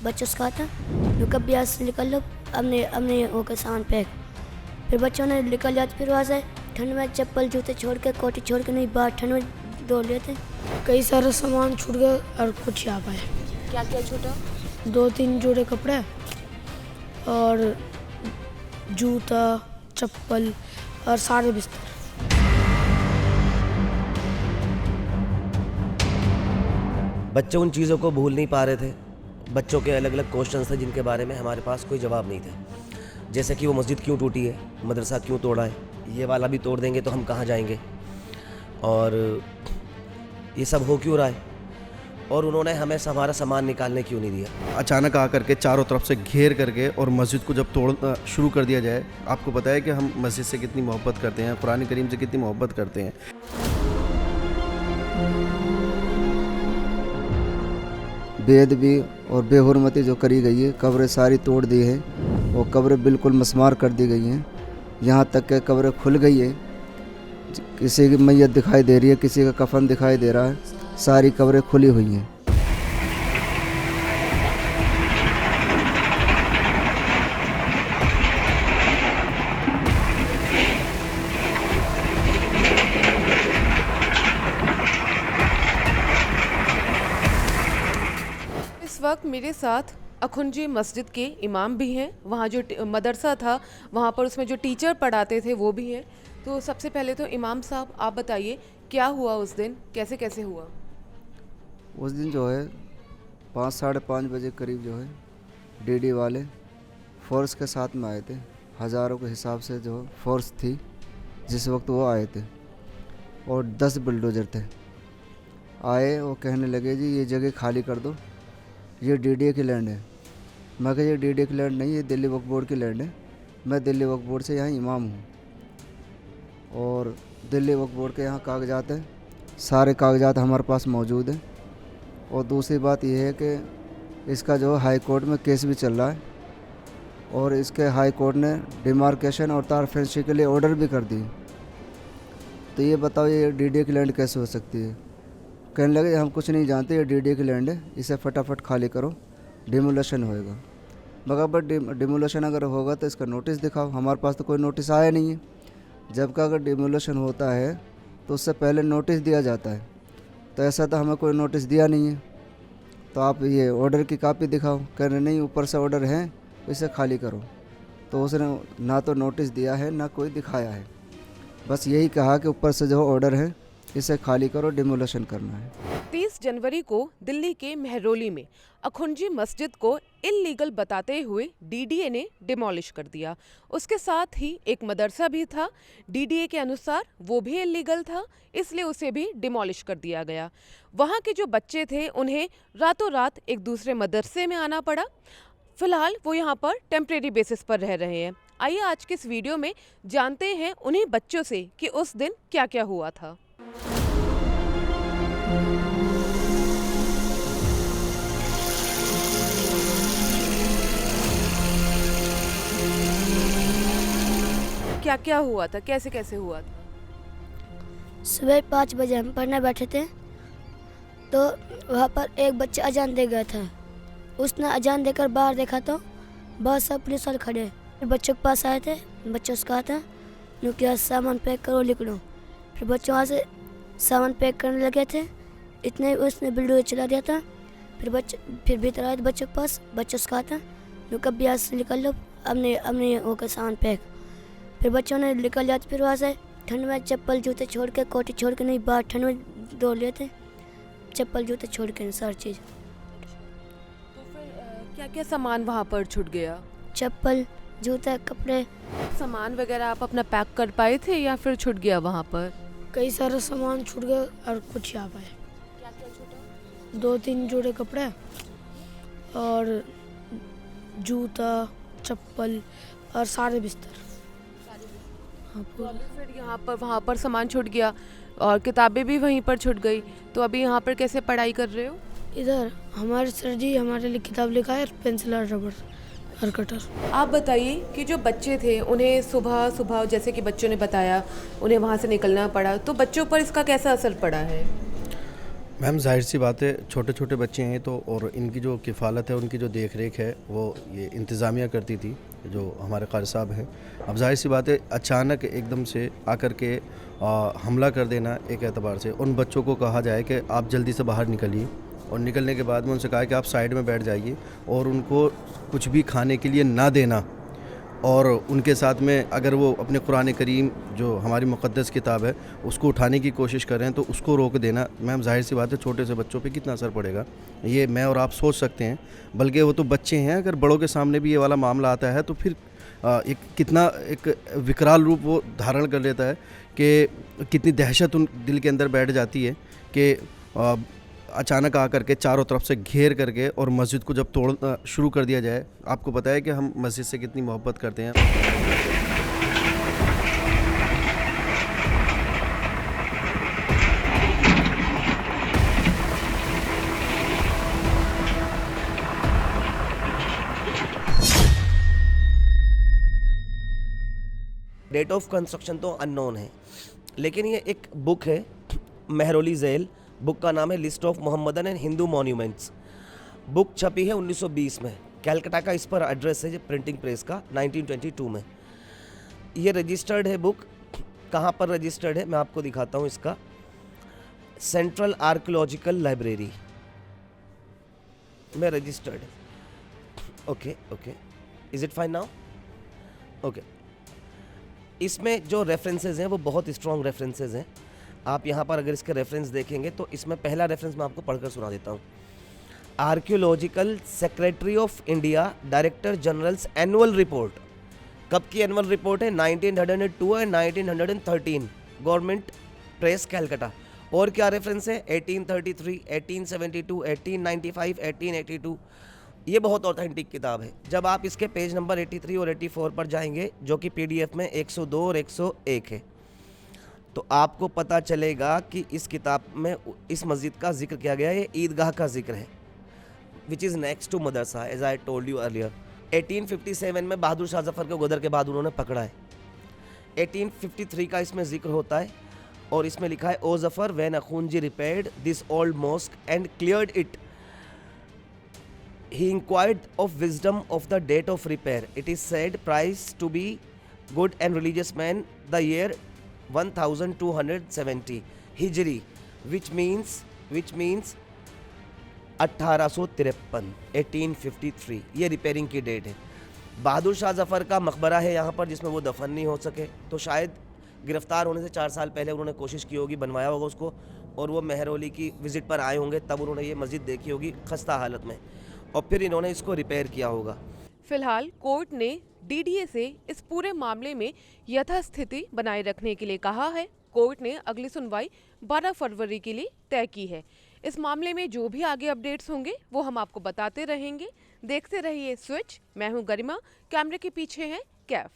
बच्चों से कहा था जो कब यहाँ से निकल लो, हमने होकर सामान पैक। फिर बच्चों ने निकल जाते, फिर वहाँ से ठंड में चप्पल जूते छोड़ के, कोटी छोड़ के नहीं बाहर ठंड में दौड़ लेते। कई सारे सामान छूट गए और कुछ यहाँ पाए। क्या क्या छूटा? 2-3 जोड़े कपड़े और जूता, चप्पल और सारे बिस्तर। बच्चे उन चीज़ों को भूल नहीं पा रहे थे। बच्चों के अलग अलग क्वेश्चंस थे जिनके बारे में हमारे पास कोई जवाब नहीं था। जैसे कि वो मस्जिद क्यों टूटी है, मदरसा क्यों तोड़ा है, ये वाला भी तोड़ देंगे तो हम कहाँ जाएंगे, और ये सब हो क्यों रहा है, और उन्होंने हमें हमारा सामान निकालने क्यों नहीं दिया। अचानक आकर के चारों तरफ से घेर करके और मस्जिद को जब तोड़ना शुरू कर दिया जाए, आपको पता है कि हम मस्जिद से कितनी मोहब्बत करते हैं, कुरान करीम से कितनी मोहब्बत करते हैं। बेअदबी और बेहुरमती जो करी गई है, कब्रें सारी तोड़ दी है और कब्रें बिल्कुल मस्मार कर दी गई हैं। यहाँ तक कि कब्रें खुल गई है, किसी की मैयत दिखाई दे रही है, किसी का कफन दिखाई दे रहा है, सारी कब्रें खुली हुई हैं। इस वक्त मेरे साथ अखुंजी मस्जिद के इमाम भी हैं। वहाँ जो मदरसा था वहाँ पर उसमें जो टीचर पढ़ाते थे वो भी हैं। तो सबसे पहले तो इमाम साहब आप बताइए क्या हुआ उस दिन, कैसे कैसे हुआ? उस दिन जो है 5-5:30 बजे करीब जो है डीडी वाले फोर्स के साथ में आए थे। हज़ारों के हिसाब से जो फोर्स थी जिस वक्त वो आए थे, और 10 बुलडोजर थे। आए और कहने लगे जी ये जगह खाली कर दो, ये डीडीए की लैंड है। मैं कहा ये डीडीए की लैंड नहीं, ये दिल्ली वक्फ बोर्ड की लैंड है। मैं दिल्ली वक्फ बोर्ड से यहाँ इमाम हूँ और दिल्ली वक्फ बोर्ड के यहाँ कागजात हैं, सारे कागजात हमारे पास मौजूद हैं। और दूसरी बात यह है कि इसका जो हाई कोर्ट में केस भी चल रहा है और इसके हाई कोर्ट ने डिमार्केशन और तार फेंसी के लिए ऑर्डर भी कर दी। तो ये बताओ ये डीडीए की लैंड कैसे हो सकती है? कहने लगे हम कुछ नहीं जानते, ये डीडीए की लैंड है, इसे फटाफट खाली करो, डिमोलेशन होएगा। मगर बट डिमोलेशन अगर होगा तो इसका नोटिस दिखाओ। हमारे पास तो कोई नोटिस आया नहीं है। जबकि अगर डिमोलेशन होता है तो उससे पहले नोटिस दिया जाता है, तो ऐसा तो हमें कोई नोटिस दिया नहीं है। तो आप ये ऑर्डर की कॉपी दिखाओ। कह रहे नहीं ऊपर से ऑर्डर है, इसे खाली करो। तो उसने ना तो नोटिस दिया है ना कोई दिखाया है, बस यही कहा कि ऊपर से जो ऑर्डर है इसे खाली करो, डिमोलेशन करना है। 30 जनवरी को दिल्ली के मेहरौली में अखुंजी मस्जिद को इल्लीगल बताते हुए डीडीए ने डिमोलिश कर दिया। उसके साथ ही एक मदरसा भी था, डीडीए के अनुसार वो भी इल्लीगल था, इसलिए उसे भी डिमोलिश कर दिया गया। वहाँ के जो बच्चे थे उन्हें रातों रात एक दूसरे मदरसे में आना पड़ा। फिलहाल वो यहाँ पर टेम्परेरी बेसिस पर रह रहे हैं। आइए आज के इस वीडियो में जानते हैं उन्हीं बच्चों से कि उस दिन क्या क्या हुआ था। क्या क्या हुआ था, कैसे कैसे हुआ था? सुबह 5 बजे हम पढ़ने बैठे थे तो वहाँ पर एक बच्चा अजान दे गया था। उसने अजान देकर बाहर देखा तो बहुत सब पुलिस वाले खड़े। बच्चों के पास आए थे, बच्चों से कहा था क्या सामान पैक करो, लिख लो। फिर बच्चों वहाँ से सामान पैक करने लगे थे, इतने उसने बिल्डोजर चला दिया था। फिर भीतर आए बच्चों के पास, बच्चों से कहा था कब यहाँ से निकल लो, हमने होकर सामान पैक। फिर बच्चों ने निकल जाते, फिर वहाँ से ठंड में चप्पल जूते छोड़ के, कोटी छोड़ के नहीं बाहर ठंड में दौड़ लेते, चप्पल जूते छोड़ के सारी चीज़। तो फिर क्या क्या सामान वहाँ पर छूट गया? चप्पल, जूते, कपड़े। सामान वगैरह आप अपना पैक कर पाए थे या फिर छूट गया वहाँ पर? कई सारे सामान छूट गए और कुछ यहाँ पाए। क्या क्या छूटा? 2-3 जोड़े कपड़े और जूता, चप्पल और सारे बिस्तर। तो अभी फिर यहाँ पर वहाँ पर सामान छूट गया और किताबें भी वहीं पर छूट गई, तो अभी यहाँ पर कैसे पढ़ाई कर रहे हो? इधर हमारे सर जी हमारे लिए किताब लिखा है, पेंसिल और रबड़ और कटर। आप बताइए कि जो बच्चे थे उन्हें सुबह सुबह जैसे कि बच्चों ने बताया उन्हें वहाँ से निकलना पड़ा, तो बच्चों पर इसका कैसा असर पड़ा है? मैम जाहिर सी बात है, छोटे छोटे बच्चे हैं तो, और इनकी जो किफ़ालत है, उनकी जो देख रेख है वो ये इंतज़ामिया करती थी, जो हमारे क़ारी साहब हैं। अब जाहिर सी बात है, अचानक एकदम से आकर के हमला कर देना, एक एतबार से उन बच्चों को कहा जाए कि आप जल्दी से बाहर निकलिए, और निकलने के बाद में उनसे कहा कि आप साइड में बैठ जाइए और उनको कुछ भी खाने के लिए ना देना, और उनके साथ में अगर वो अपने कुरान करीम जो हमारी मुक़द्दस किताब है उसको उठाने की कोशिश कर रहे हैं तो उसको रोक देना। मैम जाहिर सी बात है, छोटे से बच्चों पे कितना असर पड़ेगा ये मैं और आप सोच सकते हैं, बल्कि वो तो बच्चे हैं, अगर बड़ों के सामने भी ये वाला मामला आता है तो फिर एक कितना एक विकराल रूप वो धारण कर लेता है कि कितनी दहशत उन दिल के अंदर बैठ जाती है कि अचानक आकर के चारों तरफ से घेर करके और मस्जिद को जब तोड़ना शुरू कर दिया जाए। आपको पता है कि हम मस्जिद से कितनी मोहब्बत करते हैं। डेट ऑफ कंस्ट्रक्शन तो अननोन है, लेकिन ये एक बुक है मेहरौली ज़ैल, बुक का नाम है list of Mohammedan and Hindu monuments. Book छपी है 1920 में, कैलकाटा का इस पर एड्रेस है, प्रिंटिंग प्रेस का, 1922 में। ये रजिस्टर्ड है बुक। कहाँ पर रजिस्टर्ड है मैं आपको दिखाता हूँ इसका। सेंट्रल आर्कियोलॉजिकल लाइब्रेरी में रजिस्टर्ड है। Okay, is it fine now? Okay, इसमें जो रेफरेंसेज हैं वो बहुत स्ट्रॉन्ग रेफरेंसेज हैं। आप यहाँ पर अगर इसके रेफरेंस देखेंगे तो इसमें पहला रेफरेंस मैं आपको पढ़कर सुना देता हूँ। Archaeological secretary of India director generals annual report. कब की एनुअल रिपोर्ट है? 1902 एंड 1913, गवर्नमेंट प्रेस कैलकाटा। और क्या रेफरेंस है? 1833, 1872, 1895, 1882। ये बहुत ऑथेंटिक किताब है। जब आप इसके पेज नंबर 83 और 84 पर जाएंगे, जो कि PDF में 102 और 101 है, तो आपको पता चलेगा कि इस किताब में इस मस्जिद का जिक्र किया गया है। ये ईदगाह का जिक्र है, विच इज़ नेक्स्ट टू मदरसा, as I told you earlier. 1857 में बहादुर शाह जफर के गदर के बाद उन्होंने पकड़ा है। 1853 का इसमें जिक्र होता है और इसमें लिखा है, O Zafar when Akhunji repaired this old mosque and cleared it, he inquired of wisdom of the date of repair. It is said price to be good and religious man the year 1270 Hijri, which means 1853, 1853 ये repairing की date है। बहादुर शाह जफर का मकबरा है यहाँ पर, जिसमें वो दफन नहीं हो सके, तो शायद गिरफ्तार होने से 4 साल पहले उन्होंने कोशिश की होगी, बनवाया होगा उसको, और वो मेहरौली की विज़िट पर आए होंगे, तब उन्होंने ये मस्जिद देखी होगी खस्ता हालत में, और फिर इन्होंने इसको रिपेयर किया होगा। फिलहाल कोर्ट ने DDA से इस पूरे मामले में यथास्थिति बनाए रखने के लिए कहा है। कोर्ट ने अगली सुनवाई 12 फरवरी के लिए तय की है। इस मामले में जो भी आगे अपडेट्स होंगे वो हम आपको बताते रहेंगे। देखते रहिए स्विच। मैं हूं गरिमा, कैमरे के पीछे है कैफ।